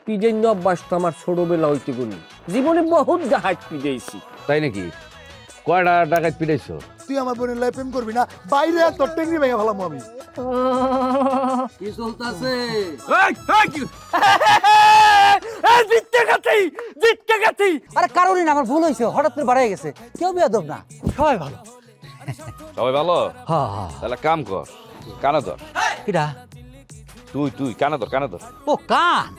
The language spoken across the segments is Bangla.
পিজাইন অভ্যাস তো আমার ছোটবেলা হইতে গুলি জীবনে বহুত ডাহাত পিজাইছি। তাই নাকি? কয়টা ডাকাত পিটাইছো? তুই আমার বোনের লাই প্রেম করবি না, বাইরে তোর টেঙ্গি ভেঙে ফেলাম আমি। কি চলতেছে? আরে কারণই না, আমার ভুল হয়েছে, হঠাৎ করে বাড়াই গেছে। কেউ বেয়াদব না, সবাই ভালো। সবাই ভালো? হ্যাঁ হ্যাঁ। তাহলে কাম কর, কানা ধর। কিরা? তুই কানা ধর, কানা ধর। ও কান?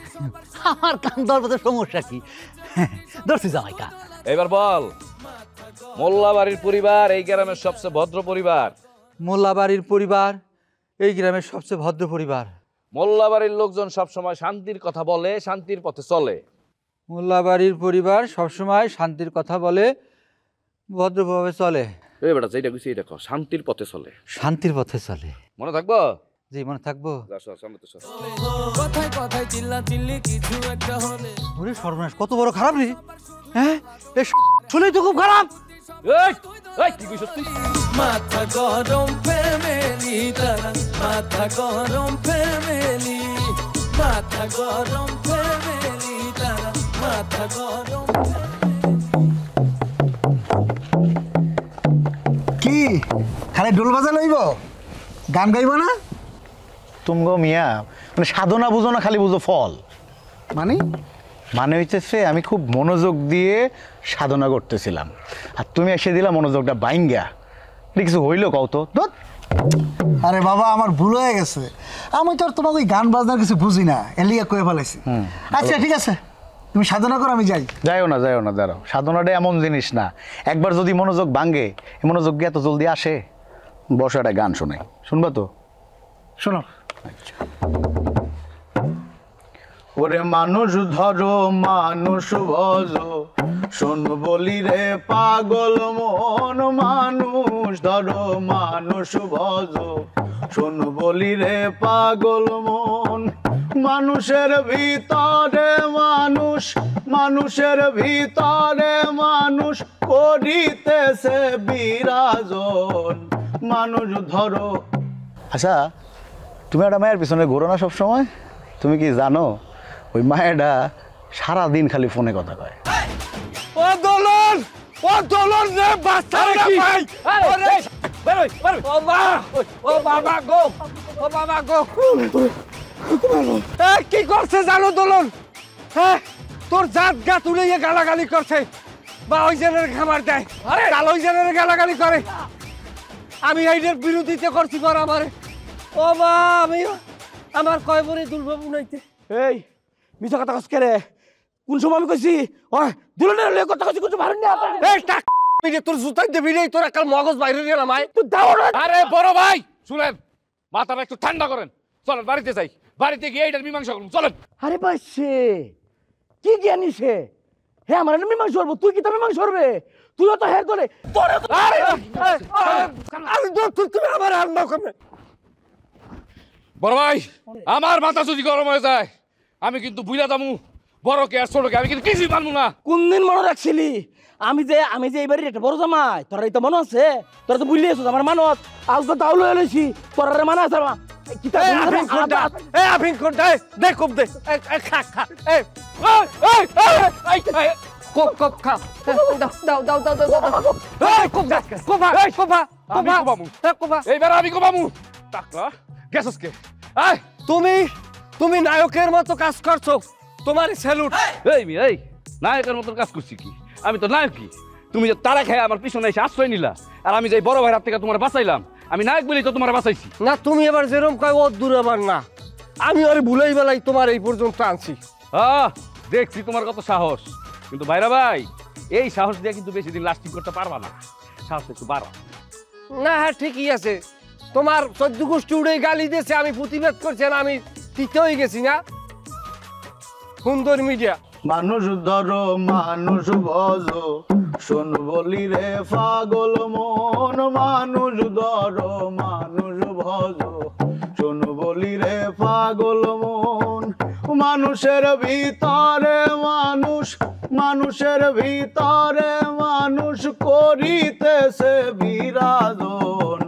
আমার কান ধরবো, সমস্যা কি? ধরছি জামাই কান। এবার বল, মোল্লাবাড়ির পরিবার এই গ্রামের সবচেয়ে ভদ্র পরিবার। মোল্লাবাড়ির পরিবার এই গ্রামের সবচেয়ে ভদ্র পরিবার। মোল্লাবাড়ির লোকজন সবসময় শান্তির কথা বলে, শান্তির পথে চলে। মোল্লাবাড়ির পরিবার সবসময় শান্তির কথা বলে, ভদ্রভাবে চলে। এই বেটা যেটা কইছি এটা কর, শান্তির পথে চলে। শান্তির পথে চলে। মনে থাকবো? জি মনে থাকবো। কথায় কথায় চিল্লা চিল্লি কিছু একটা হলে। ওরে সর্বনাশ, কত বড় খারাপ রে! হ্যাঁ, শুনেই তো খুব খারাপ। কি কইছস তুই? মাথা গরম ফ্যামিলি তারা, মাথা গরম ফ্যামিলি, মাথা গরম ফ্যামিলি তারা, মাথা গরম। কি খালি ঢোল বাজা লইব, গান গাইব না? তুমি গো মিয়া, মানে সাধনা বুঝো না, খালি বুঝো ফল। মানে মানে হইতেছে আমি খুব মনোযোগ দিয়ে সাধনা করতেছিলাম, আর তুমি এসে দিলা মনোযোগটা বাইঙ্গা। কিছু হইলো কও তো। আরে বাবা, আমার ভুল হয়ে গেছে। আমি তো আর তোমার ওই গান বাজনার কিছু বুঝি না, এলিয়া কয়ে ফেলাইছি। আচ্ছা ঠিক আছে, তুমি সাধনা করো, আমি যাই। যাইও না দাঁড়াও। সাধনাটা এমন জিনিস না, একবার যদি মনোযোগ ভাঙ্গে, মনোযোগ কি এত জলদি আসে? বসাটা গান শোনাই, শুনবা তো? শোনো। ওরে মানুষ ধরো মানুষ ভজো, শোন বলি রে পাগল মন। মানুষ ধরো মানুষ ভজো, শোন বলি রে পাগল মন। মানুষের ভিতরে মানুষ, মানুষের ভিতরে মানুষ করিতেছে বিরাজন। মানুষ ধরো। আচ্ছা, তুমি একটা মায়ের পিছনে ঘোরো না সবসময়? তুমি কি জানো ওই মায়েরা সারাদিন খালি ফোনে কথা কয়? ও দোলন, ও দোলন রে বাচ্চা রে ভাই। আরে বেরোই বেরোই। ও মা, ও বাবা গো, ও বাবা গো। কি করছে জানো দোলন? হ্যাঁ, তোর জাত গা তুলে গালাগালি করছে, বা ওই জনের খাবার দেয়, কাল ওই জনের গালাগালি করে। আমি এইটার বিরোধিতা করছি পর আমারে। ও মা, আমি আমার কয় বরে দুর্ভাব উনাইতে। এই মিছা কথা কস রে? কোন সময় আমি কইছি ওই দুলনের লয়ে কথা কইছি? কিছু ভালো না। এই টাক মিলে তোর জুতাই দেবি রে, তোর কাল মগজ বাইরে রে না মাই। তুই দাও না। আরে বড় ভাই শুনেন, মাথাটা একটু ঠান্ডা করেন। চলেন বাড়িতে যাই, বাড়িতে গিয়ে এইটার মীমাংসা করুন। চলেন। আরে বাইছে কি জ্ঞানী সে? হ্যাঁ আমার মীমাংসা করবো, তুই কি তো মীমাংসা করবে? তুইও তো হ্যাঁ করে তোরে। আরে আরে তুমি আমার আর না করবে। বড় ভাই, আমার মাথা যদি গরম হয়ে যায়, আমি কিন্তু বুঝা দামু বড় কে আর ছোট কে, আমি কিন্তু কিছুই মানবো না। কোন দিন মনে রাখছিলি আমি যে এইবারে একটা বড় জামাই? তোরা এটা মনে আছে? তোরা তো বুঝলি আমার মানত আজ তো তাও লয়ে লইছি, তোরা মানে আছে মা। তুমি নায়কের মতো কাজ করছো, তোমার স্যালুট। এই নায়কের মতো কাজ করছি কি? আমি তো নায়কই। তুমি যে তারা খেয়ে আমার পিছনে এসে আশ্রয় নিলা, আর আমি যে বড় ভাইয়ের হাত থেকে তোমার বাঁচাইলাম, আমি নায়ক বলেই তো তোমার বাঁচাইছি। না, তুমি এবার যেরকম কয় ও দূর আমার না, আমি আর ভুলাই বেলাই তোমার এই পর্যন্ত আনছি। দেখছি তোমার কত সাহস, কিন্তু ভাইরা ভাই এই সাহস দিয়ে কিন্তু বেশি দিন লাস্টিং করতে পারবা না। সাহস একটু বাড়া। না হ্যাঁ ঠিকই আছে, তোমার 14 গোষ্ঠী উড়ে গালি দিয়েছে, আমি প্রতিবাদ করছি না, আমি তিতে হয়ে গেছি না। সুন্দর মিডিয়া। মানুষ ধরো মানুষ ভজো, শোন বলি রে পাগল মন। মানুষ ধরো মানুষ ভজো, শোন বলি রে পাগল মন। মানুষের ভিতরে মানুষ, মানুষের ভিতরে মানুষ করিতেছে বিরাজন।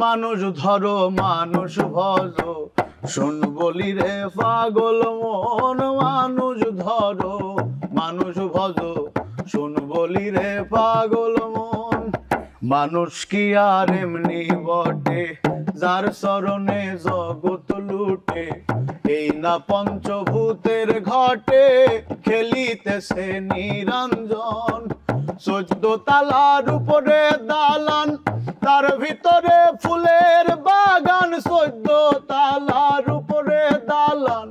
মানুষ ধরো মানুষ ভজ শোন বলি রে পাগল মন মানুষ ধরো মানুষ ভজ শোন বলি রে পাগল মন মানুষ কি আর এমনি বটে যার চরণে জগৎ লুটে এই না পঞ্চভূতের ঘটে খেলিতেছে নিরঞ্জন 14 তালার উপরে দালান তার ভিতরে ফুলের বাগান 14 তালার উপরে দালান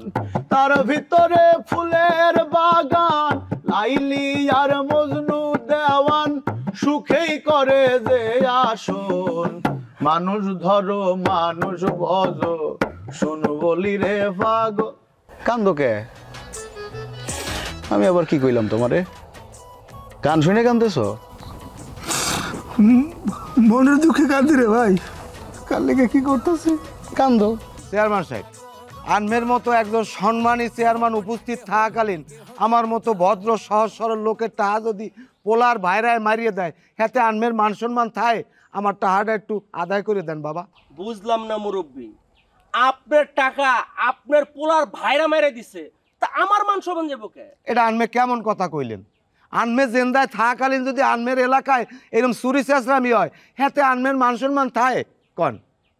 তার ভিতরে ফুলের বাগান লাইলি আর মজনু দেওয়ান সুখেই করে যে আসন মানুষ ধরো মানুষ ভজ শোন বলি রে পাগল কান্দকে আমি আবার কি কইলাম তোমারে গান শুনে কান্দতেছ মনের দুঃখে কাঁদি রে ভাই কার লেগে কি করতেছে কান্দো চেয়ারম্যান সাহেব আনমের মতো একজন সম্মানী চেয়ারম্যান উপস্থিত থাকাকালীন আমার মতো ভদ্র সহজ সরল লোকের টাহা যদি পোলার ভাইরায় মারিয়ে দেয় হাতে আনমের মান সম্মান থায় আমার টাহাটা একটু আদায় করে দেন বাবা। বুঝলাম না মুরব্বী, আপনার টাকা আপনার পোলার ভাইরা মেরে দিছে, তা আমার মান সম্মান যাবো কে? এটা আনমে কেমন কথা কইলেন? আনমে জেন্দায় থাকাকালীন যদি আনমের এলাকায় এরকম চুরি চেঁচড়ামি হয় হাতে আনমের মান সম্মান থায় কন?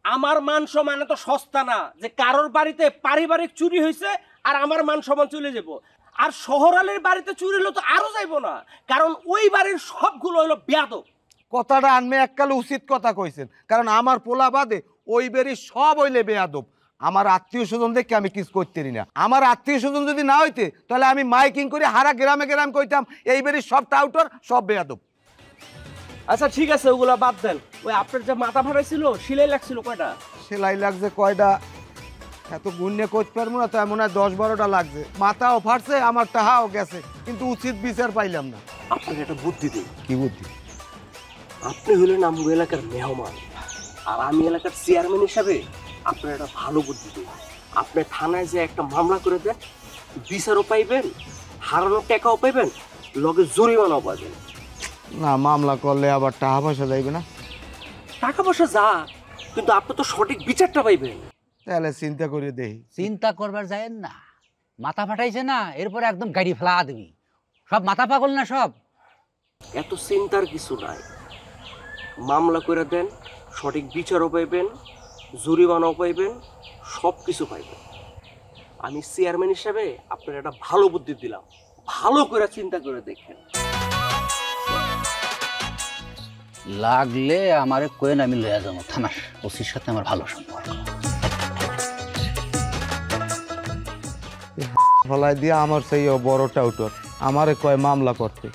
আমার মান সম্মান তো সস্তা না যে কারোর বাড়িতে পারিবারিক চুরি হয়েছে আর আমার মান সম্মান চলে যাব। আর শহরালের বাড়িতে চুরি হলো তো আরো যাইবো না, কারণ ওই বাড়ির সবগুলো হলো বেয়াদব। কথাটা আনমে এককালে উচিত কথা কইছেন, কারণ আমার পোলা বাদে ওই বেরি সব হইলে বেয়াদব। আমার আত্মীয় স্বজন দেখে আমি কিছু করতে না। আমার আত্মীয় স্বজন যদি না হইতে তাহলে আমি মাইকিং করে হারা গ্রামে গ্রাম কইতাম এই বেরি সব টাউটার সব বেয়াদব। আচ্ছা ঠিক আছে, ওগুলা বাদ দেন। ওই আপনার যে মাথা ফাটাইছিল সিলাই লাগছিল কয়টা? সেলাই লাগছে কয়টা এত গুণে করতে পারবো না, তাই মনে হয় 10-12টা লাগছে। মাথাও ফাটছে, আমার টাহাও গেছে, কিন্তু উচিত বিচার পাইলাম না। আপনাকে একটা বুদ্ধি দিই। কি বুদ্ধি? আপনি হলেন আমগো এলাকার মেহমান আর আমি এলাকার চেয়ারম্যান হিসাবে আপনার একটা ভালো বুদ্ধি দিই। আপনি থানায় যে একটা মামলা করে দেন, বিচারও পাইবেন, হারানোর টাকাও পাইবেন, লগে জরিমানাও পাবেন। না, মামলা করলে আবার টাকা পয়সা যাইবে না? টাকা পয়সা যা, কিন্তু আপনি তো সঠিক বিচারটা পাইবেন। তাহলে চিন্তা করে দেখি। চিন্তা করবার যায় না, মাথা ফাটাইছে না, এরপরে একদম গাড়ি ফেলা দিবি। সব মাথা পাগল না সব? এত চিন্তার কিছু নাই, মামলা করে দেন, সঠিক বিচারও পাইবেন, জরিমানাও পাইবেন, সব কিছু পাইবেন। আমি চেয়ারম্যান হিসাবে আপনার একটা ভালো বুদ্ধি দিলাম, ভালো করে চিন্তা করে দেখেন। লাগলে আমারে কোয়েন, আমি লইয়া যাবো থানার ওসির সাথে আমার ভালো সম্পর্ক। ফলাই দিয়ে আমার সেই বড় টাউটর আমারে কয় মামলা করতে।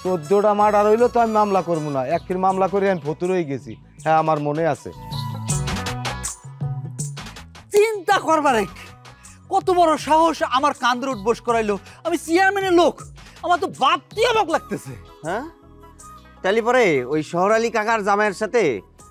14টা মার্ডার হইলো তো আমি মামলা করবো না? একটির মামলা করে আমি ফতুর হয়ে গেছি। হ্যাঁ, আমার মনে আছে। চিন্তা করবার কত বড় সাহস আমার কান্দের উঠবোস করাইলো। আমি চেয়ারম্যানের লোক, আমার তো ভাবতেই অবাক লাগতেছে। হ্যাঁ, তাহলে পরে ওই শহরালি কাকার জামাইয়ের সাথে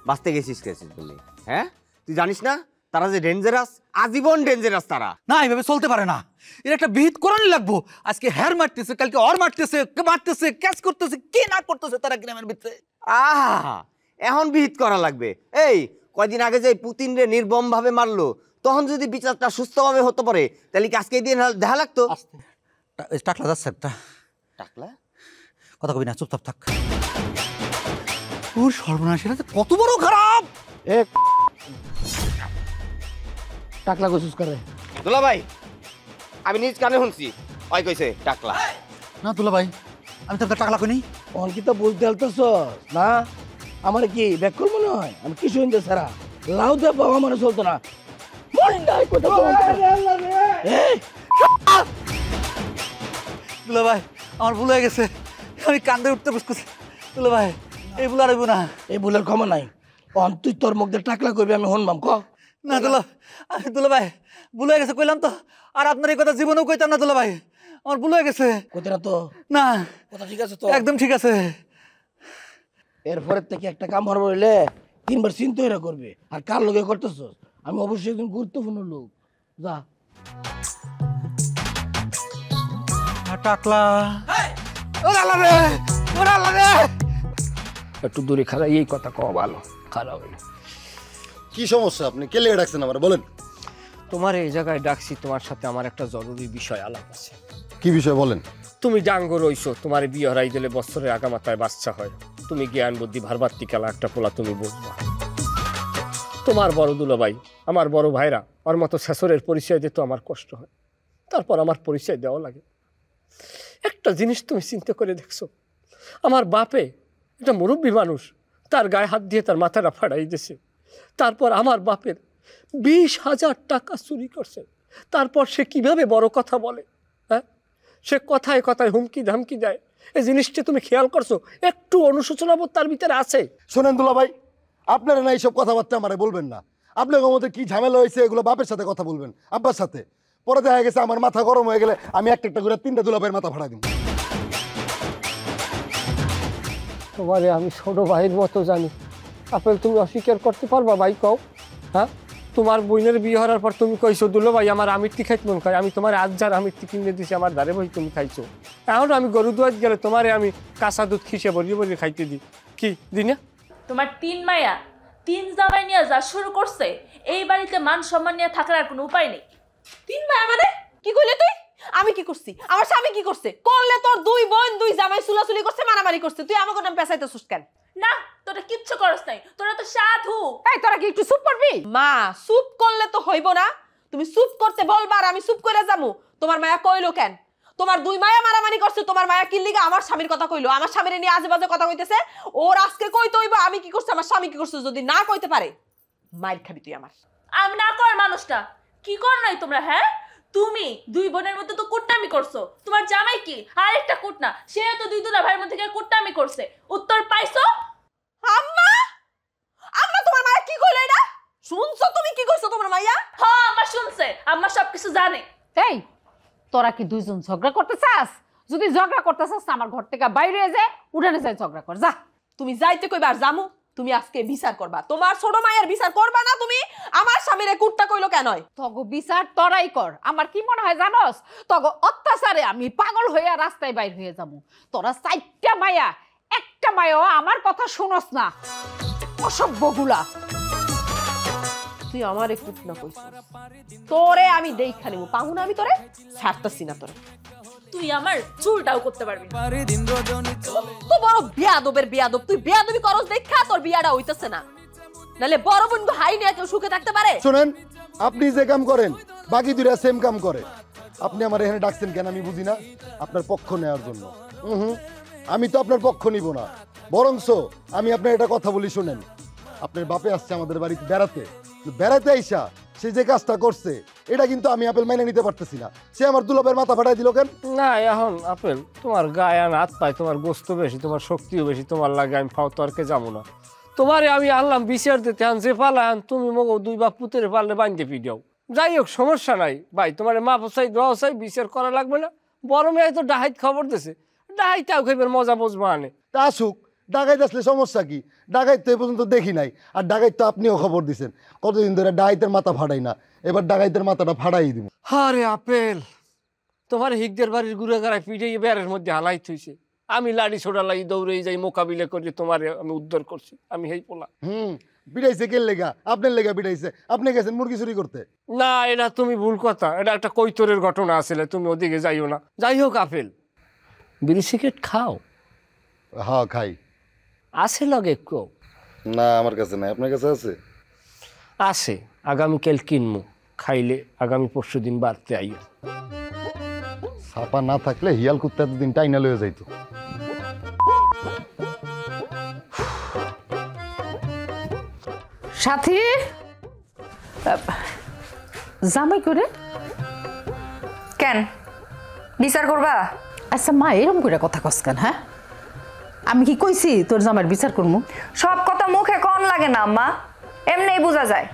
বাঁচতে গেছিস বলে? হ্যাঁ, তুই জানিস না তারা যে ডেঞ্জারাস, আজীবন ডেঞ্জারাস তারা। না, এইভাবে চলতে পারে না। এর একটা বিহিত করানি লাগবো। আজকে হ্যার মারতেছে, কালকে অর মারতেছে, মারতেছে, ক্যাচ করতেছে, কে না করতেছে তারা গ্রামের ভিতরে। আহা, এখন বিহিত করা লাগবে। এই কয়দিন আগে যে পুতিন রে নির্মম ভাবে মারলো, তখন যদি বিচারটা সুস্থভাবে হতে পারে তাহলে কি আজকে এই দিন দেখা লাগতো? টাকলা যাচ্ছে একটা। টাকলা কথা কবি না, চুপচাপ থাক। ওর সর্বনাশ, এটা কত বড় খারাপ। টাকলা কইছিস করে? দুলা ভাই, আমি নিজ কানে শুনছি, ওই কইছে টাকলা। না দুলা ভাই, আমি তো টাকলা কইনি। অঙ্কিত বলতে আলতেছ না? আমার কি ব্যাকল মনে হয়? আমি কি শুনতে সারা লাউ দিয়ে বাবা মানে চলতো না। দুলা ভাই, আমার ভুল হয়ে গেছে, আমি কান্দে উঠতে বসতেছি। দুলা ভাই, এই ভুল আর হইব না। এই ভুলের ক্ষমা নাই। অন তুই তোর মুখ দিয়ে টাকলা করবি, আমি হনবাম ক না দুলা ভাই, ভুল হয়ে গেছে, কইলাম তো। আর আপনার এই কথা জীবনেও কইতাম না দুলা ভাই, আমার ভুল হয়ে গেছে। কইতে না তো? না, কথা ঠিক আছে তো? একদম ঠিক আছে। এরপরের থেকে একটা কাম হরবো হইলে 3বার চিন্তা হইরা করবে। আর কার লগে করতেছ? আমি অবশ্যই একজন গুরুত্বপূর্ণ লোক। যা। টাকলা একটু দূরে খারাপ, এই কথা কওয়া ভালো। খারাপ হইলো কি সমস্যা? আপনি কে লেগে ডাকছেন আমার বলেন। তোমার এই জায়গায় ডাকছি, তোমার সাথে আমার একটা জরুরি বিষয় আলাপ আছে। কি বিষয় বলেন? তুমি ডাঙ্গো রইছো, তোমার বিয়ে হরাই দিলে বছরের আগামাতায় বাচ্চা হয়। তুমি জ্ঞান বুদ্ধি ভারবাত্তি খেলা একটা পোলা, তুমি বুঝবা। তোমার বড় দুলাভাই, আমার বড় ভাইরা ওর মতো শেষরের পরিচয় দিতে আমার কষ্ট হয়, তারপর আমার পরিচয় দেওয়া লাগে। একটা জিনিস তুমি চিন্তা করে দেখছো, আমার বাপে একটা মুরব্বী মানুষ, তার গায়ে হাত দিয়ে তার মাথাটা ফাড়াই দিয়েছে। তারপর আমার বাপের 20,000 টাকা চুরি করছে। তারপর সে কিভাবে বড় কথা বলে, হ্যাঁ? সে কথায় কথায় হুমকি ধামকি দেয়। এই জিনিসটা তুমি খেয়াল করছো? একটু অনুশোচনাবোধ তার ভিতরে আছে? শোনেন দুলা ভাই, আপনারা না এইসব কথাবার্তা আমারে বলবেন না। আপনার মধ্যে কি ঝামেলা হয়েছে এগুলো বাপের সাথে কথা বলবেন, আব্বার সাথে। পরে দেখা গেছে আমার মাথা গরম হয়ে গেলে আমি একটা একটা করে 3টা দুলা ভাইয়ের মাথা ফাড়া দিব। তোমারে আমি ছোট ভাইয়ের মতো জানি। আপেল, তুমি অস্বীকার করতে পারবা ভাই? কও, হ্যাঁ? তোমার বোনের বিয়ে হওয়ার পর তুমি কইছো দুলো ভাই আমার আমিরটি খাইতে মন খায়, আমি তোমার আজ যার আমিরটি কিনে দিছি, আমার ধারে ভাই তুমি খাইছো। এখন আমি গরু দুয়াত গেলে তোমারে আমি কাঁচা দুধ খিসে বরিয়ে বরিয়ে খাইতে দিই, কি দিই না? তোমার 3 মায়া 3 জামাই নিয়ে যা শুরু করছে, এই বাড়িতে মান সম্মান নিয়ে থাকার আর কোনো উপায় নেই। 3 মায়া মানে কি কইলে তুই? আমি কি করছি? আমার স্বামী কি করছে? করলে তোর 2 বোন 2 জামাই সুলাসুলি করছে, মারামারি করছে। তুই আমাকে নাম পেছাইতেছস কেন? না, তোরা কিচ্ছু করস নাই, তোরা তো সাধু। এই তোরা কি একটু চুপ করবি? মা, চুপ করলে তো হইব না। তুমি চুপ করতে বলবা আর আমি চুপ করে যামু? তোমার মায়া কইলো কেন? তোমার 2 মায়া মারামারি করছে, তোমার মায়া কি লিগা আমার স্বামীর কথা কইলো? আমার স্বামীরে নিয়ে আজেবাজে কথা কইতেছে। ওর আজকে কইতে হইব আমি কি করছি, আমার স্বামী কি করছে। যদি না কইতে পারে মাইর খাবি তুই আমার। আমি না কর মানুষটা কি কর নাই তোমরা, হ্যাঁ? তুমি 2 বোনের মধ্যে তো কুটনামি করছো। তোমার জামাই কি আরেকটা কুটনা, সে তো 2 দুলা ভাইয়ের মধ্যে কুটনামি করছে। উত্তর পাইছো? আম্মা, আম্মা তোমার মায়া কি কইলো এটা? শুনছো তুমি কি কইছো তোমার মাইয়া? হ্যাঁ, আম্মা শুনছে, আম্মা সবকিছু জানে। এই তোরা কি দুইজন ঝগড়া করতে চাস? যদি ঝগড়া করতে চাস আমার ঘর থেকে বাইরে যা, উঠানে যাই ঝগড়া কর যা। তুমি যাইতে কইবা আর জামু? তুমি আজকে বিচার করবা। তোমার ছোট মায়ের বিচার করবা না তুমি? আমার স্বামীরে কুটটা কইলো কেন? তগো বিচার তোরাই কর। আমার কি মনে হয় জানোস, তগো অত্যাচারে আমি পাগল হইয়া রাস্তায় বাইর হয়ে যাবো। তোরা 4টা মায়া, একটা মায়াও আমার কথা শুনস না, অসভ্যগুলা। তুই আমারে কুটনা কইছিস, তোরে আমি দেখা নিব। পাহু না আমি তোরে ছাড়তাছি না। তোরে তুই আমার চুলটাও করতে পারবি না। তো বড় বেয়াদবের বেয়াদব। তুই বেয়াদবি করস দেখা তোর বিয়াটা হইতাছে না। নালে বড় বোন হাই নিয়ে কেউ সুখে থাকতে পারে? শোনেন, আপনি যে কাম করেন বাকি দুইরা সেম কাম করে। আপনি আমার এখানে ডাকছেন কেন আমি বুঝি না। আপনার পক্ষ নেওয়ার জন্য? আমি তো আপনার পক্ষ নিব না, বরংস আমি আপনার একটা কথা বলি শোনেন। আপনার বাপে আসছে আমাদের বাড়িতে বেড়াতে, বেড়াতে আইসা সে যে কাজটা করছে এটা কিন্তু আমি আপেল মাইনে নিতে পারতেছি না। সে আমার দুলাভাইয়ের মাথা ফাটাই দিল কেন? না, এখন আপেল তোমার গায়ে হাত পায়, তোমার গোস্ত বেশি, তোমার শক্তিও বেশি, তোমার লাগে আমি ফাও তর্কে যাবো না। তোমারে আমি আনলাম বিচার দিতে, আন যে পালান তুমি মগো 2 বাপ পুতের পারলে বাঁধতে পিডিও। যাই হোক, সমস্যা নাই ভাই, তোমার মা চাই দোয়া চাই, বিচার করা লাগবে না। বড় মেয়ে তো ডাহাইত খবর দিছে, ডাহাইতাও খাইবার মজা বুঝবো আনে। তা আসুক, ডাকাইত আসলে সমস্যা কি? ডাকাইত তো এ পর্যন্ত দেখি নাই। আর ডাকাইত তো আপনিও খবর দিছেন, কতদিন ধরে ডাকাইতের মাথা ফাটাই না, এবার ডাকাইতের মাথাটা ফাটাই দিব। আরে আপেল, তোমার হিকদের বাড়ির ঘুরে গাড়ায় পিঠে বেড়ের মধ্যে হালাই থইছে। আমি লাড়ি ছোড়া লাই দৌড়ে যাই, মোকাবিলা করে তোমার আমি উদ্ধার করছি। আমি হেই পোলা। বিড়াইছে কে লেগা? আপনার লেগা বিড়াইছে। আপনি গেছেন মুরগি চুরি করতে? না, এটা তুমি ভুল কথা। এটা একটা কৈতরের ঘটনা আসলে, তুমি ওদিকে যাইও না। যাই হোক আপেল, বিড়ি সিগারেট খাও? হ্যাঁ খাই। আছে লগে কেউ? না, আমার কাছে নাই। আপনার কাছে আছে? আছে, আগামীকাল কিনবো। খাইলে আগামী 4 দিন বাড়তে আইও। ছাপা না থাকলে হিয়াল কুত্তা এতদিন টাইনা লয়ে যাইতো। সাথী জামাই করে কেন বিচার করবা? আচ্ছা মা, এরকম করে কথা কস কেন? হ্যাঁ, আমি কি কইছি তোর জামাইয়ের বিচার করবো? সব কথা মুখে কন লাগে না আম্মা, এমনিই বোঝা যায়।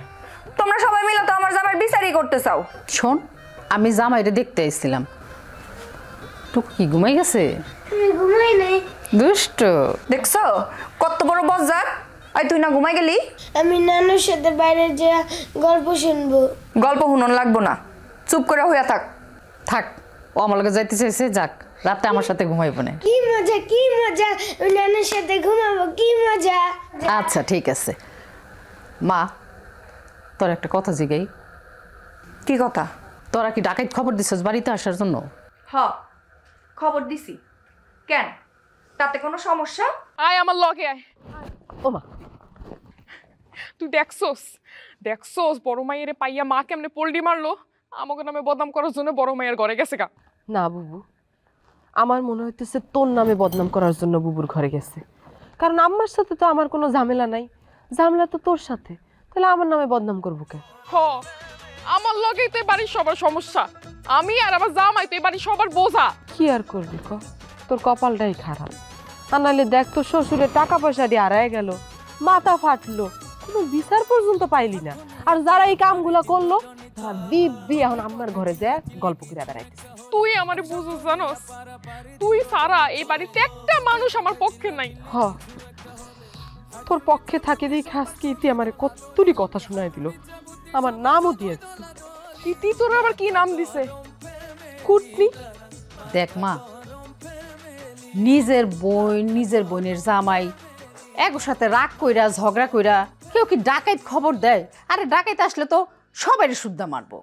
তোমরা সবাই মিলে তো আমার জামাইয়ের বিচারই করতে চাও। শোন, আমি জামাইরে দেখতে এসেছিলাম। টুকু কি ঘুমাই গেছে? ঘুমাই নাই। দুষ্ট দেখছো কত বড় বজ্জাত। আই তুই না ঘুমাই গেলি? আমি নানুর সাথে বাইরে যে গল্প শুনবো। গল্প শুনন লাগবো না, চুপ করে হইয়া থাক। থাক, ও আমার লগে যাইতে চাইছে, যাক, রাতে আমার সাথে ঘুমাইবো না। কি মজা, কি মজা, আমি নানুর সাথে ঘুমাবো, কি মজা। আচ্ছা ঠিক আছে মা, তোর একটা কথা জিগাই। কি কথা? তোরা কি ডাকাইত খবর দিছিস বাড়িতে আসার জন্য? হ, খবর দিছি। কেন, তাতে কোনো সমস্যা? আয় আমার লগে আয়। ওমা, তুই দেখছোস বড় মাইয়ের পাইয়া মা কেমনে পোল্টি মারলো? আমাকে নামে বদনাম করার জন্য বড় মাইয়ের ঘরে গেছে গা। না বুবু, আমার মনে হইতেছে তোর নামে বদনাম করার জন্য বুবুর ঘরে গেছে। কারণ আম্মার সাথে তো আমার কোনো ঝামেলা নাই, ঝামেলা তো তোর সাথে। তাহলে আমার নামে বদনাম করবো কেন? হ, আমার লগেই তো এই বাড়ির সবার সমস্যা। আমি আর আমার জামাই তো এই বাড়ির সবার বোঝা। কি আর করবি ক, তোর কপালটাই খারাপ। আর নাহলে দেখ, তোর শ্বশুরের টাকা পয়সা দিয়ে হারায় গেল, মাথা ফাটলো, কোনো বিচার পর্যন্ত পাইলি না। আর যারা এই কামগুলো করলো তারা দিব্যি এখন আমার ঘরে যায় গল্প করে বেড়াইতেছে। তুই আমারে বুঝোস জানোস? তুই সারা এই বাড়িতে একটা মানুষ আমার পক্ষে নাই। হ, তোর পক্ষে থাকে দেখে আজকে ইতি আমারে কতটি কথা শোনায় দিল, আমার নামও দিয়েছে। ইতি তোর আবার কি নাম দিছে? কুটনি। দেখ মা, নিজের বোন নিজের বোনের জামাই একর সাথে রাগ কইরা ঝগড়া কইরা কেউ কি ডাকাইত খবর দেয়? আরে ডাকাইত আসলে তো সবাই শুদ্ধা মারবো।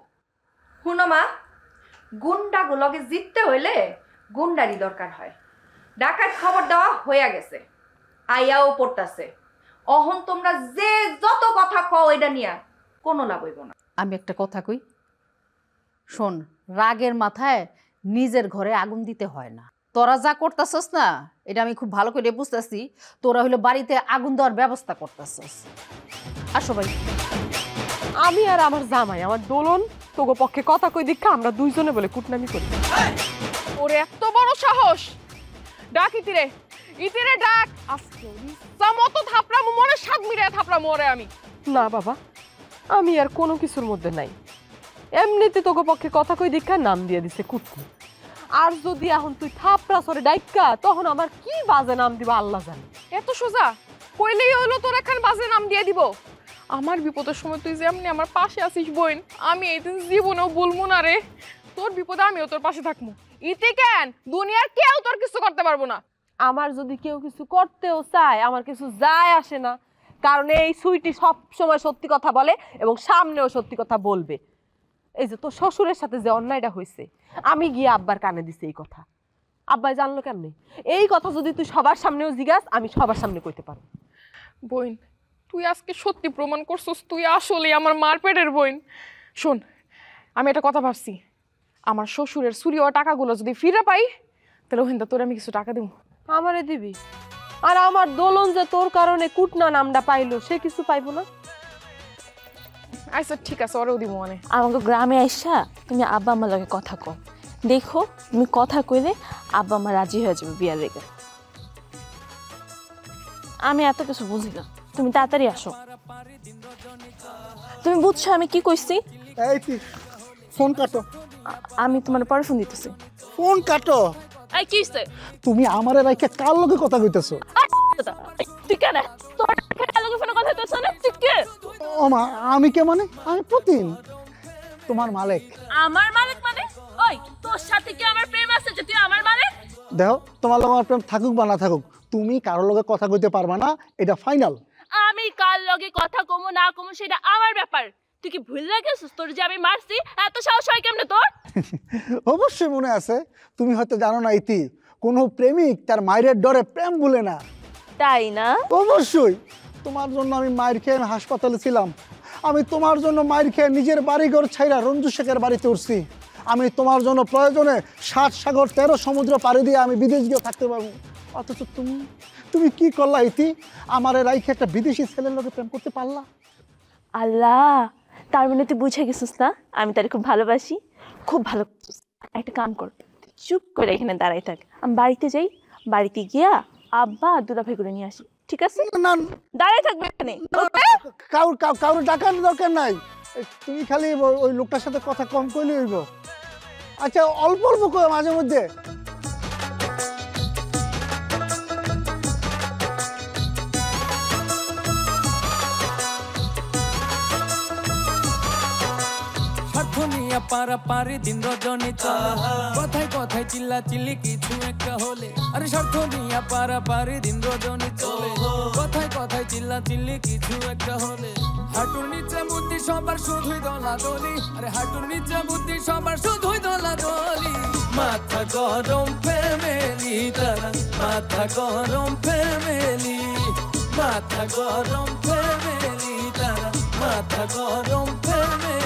হুনো মা, গুন্ডাগুলোকে জিততে হইলে গুন্ডারই দরকার হয়। ডাকাত খবর দেওয়া হয়ে গেছে, আইয়াও পড়তাছে। অহন তোমরা যে যত কথা কও এটা নিয়া কোনো লাভ হইব না। আমি একটা কথা কই শোন, রাগের মাথায় নিজের ঘরে আগুন দিতে হয় না। তোরা যা করতেছস না, এটা আমি খুব ভালো করে বুঝতেছি। তোরা হলো বাড়িতে আগুন দেওয়ার ব্যবস্থা করতেছস। আসো ভাই। আমি আর আমার জামাই, আমার দোলন তোগো পক্ষে কথা কই দীক্ষা আমরা দুইজনে বলে কুটনামি করি। ওরে এত বড় সাহস! ডাক ইতিরে, ইতিরে ডাক। আজকে মতো থাপড়ামু, মনে সাত মিরে থাপড়ামু ওরে আমি। না বাবা, আমি আর কোনো কিছুর মধ্যে নাই। এমনিতে তোগো পক্ষে কথা কই দীক্ষা নাম দিয়ে দিছে কুটনি। আর যদি এখন তুই থাপড়া সরে ডাইক্কা, তখন আমার কি বাজে নাম দিবা আল্লাহ জানে। এত সোজা কইলেই হইলো তোর এখন বাজে নাম দিয়ে দিব? আমার বিপদের সময় তুই যেমনি আমার পাশে আছিস বোন, আমি এই দিন জীবনেও বলবো না রে। তোর বিপদে আমিও তোর পাশে থাকবো। ইতি কেন, দুনিয়ার কেউ তোর কিছু করতে পারবো না। আমার যদি কেউ কিছু করতেও চায়, আমার কিছু যায় আসে না। কারণ এই সুইটি সব সময় সত্যি কথা বলে এবং সামনেও সত্যি কথা বলবে। এই যে তোর শ্বশুরের সাথে যে অন্যায়টা হয়েছে, আমি গিয়ে আব্বার কানে দিছি এই কথা। আব্বাই জানলো কেমনে? এই কথা যদি তুই সবার সামনেও জিজ্ঞাস, আমি সবার সামনে কইতে পারবো। বোন, তুই আজকে সত্যি প্রমাণ করছিস তুই আসলে আমার মার পেটের বোন। শোন, আমি একটা কথা ভাবছি, আমার শ্বশুরের চুরি হওয়া টাকাগুলো যদি ফিরে পাই, তাহলে ওখানটা তোর আমি কিছু টাকা দেবো। আমারে দিবি? আর আমার দোলন যে তোর কারণে কুটনা নামটা পাইলো, সে কিছু পাইবো না? আচ্ছা ঠিক আছে, ওরেও দিব। মানে আমাকে গ্রামে আইসা তুমি আব্বা আমার লগে কথা কও, দেখো তুমি কথা কইলে আব্বা আমার রাজি হয়ে যাবে বিয়ার রেখে। আমি এত কিছু বুঝি না, তুমি তাড়াতাড়ি আসো। তুমি বুঝছো আমি কি কইছি? এই তুই ফোন কাটো। আমি তোমার পরে ফোন দিতেছি। ফোন কাটো। এই কি হইছে? তুমি আমারে রাইখা কার লগে কথা কইতেছো? তুই কেন তোর কার লগে ফোনে কথা কইতেছ না? তুই কে? ও মা, আমি কে মানে? আমি পুতিন, তোমার মালিক। আমার মালিক মানে? ওই তোর সাথে কি আমার প্রেম আছে যে তুই আমার মালিক? দেখো, তোমার লগে আমার প্রেম থাকুক বা না থাকুক, তুমি কারোর লগে কথা কইতে পারবা না, এটা ফাইনাল। আমি কার লগে কথা কমু না কমু সেটা আমার ব্যাপার। তুই কি ভুল লাগেছিস তোর যে আমি মারছি? এত সাহস হয় কেমনে তোর? অবশ্যই মনে আছে। তুমি হয়তো জানো না ইতি, কোনো প্রেমিক তার মায়ের ডরে প্রেম ভুলে না। তাই না? অবশ্যই। তোমার জন্য আমি মায়ের খেয়ে আমি হাসপাতালে ছিলাম। আমি তোমার জন্য মায়ের খেয়ে নিজের বাড়িঘর ছাইরা রঞ্জু শেখের বাড়িতে উঠছি। আমি তোমার জন্য প্রয়োজনে ৭ সাগর ১৩ সমুদ্র পাড়ি দিয়ে আমি বিদেশ গিয়ে থাকতে পারবো। অথচ তুমি কি করলা ইতি? আমার রাইখে একটা বিদেশি ছেলের লোকে প্রেম করতে পারলা? আল্লাহ, তার মানে তুই বুঝে গেছিস না আমি তারে খুব ভালোবাসি। খুব ভালো। একটা কাম কর, চুপ করে এখানে দাঁড়াই থাক, আমি বাড়িতে যাই, বাড়িতে গিয়া আব্বা দুলা ভাই করে নিয়ে আসি। ঠিক আছে? না, দাঁড়াই থাকবে এখানে। কারোর ডাকার দরকার নাই। তুমি খালি ওই লোকটার সাথে কথা কম কইলে হইব। আচ্ছা, অল্প অল্প করে মাঝে মধ্যে। স্বার্থ নিয়ে নিয়ে পারা পারি দিন রজনী চলে কথায় কথায় চিল্লা চিল্লি কিছু একটা হলে আরে স্বার্থ নিয়ে পারা পারি দিন রজনী চলে কথায় কথায় চিল্লা চিল্লি কিছু একটা হলে হাঁটুর নিচে বুদ্ধি সবার শুধুই দলাদলি আরে হাঁটুর নিচে বুদ্ধি সবার শুধুই দলাদলি মাথা গরম ফ্যামিলি তারা মাথা গরম ফ্যামিলি মাথা গরম ফ্যামিলি তারা মাথা গরম ফ্যামিলি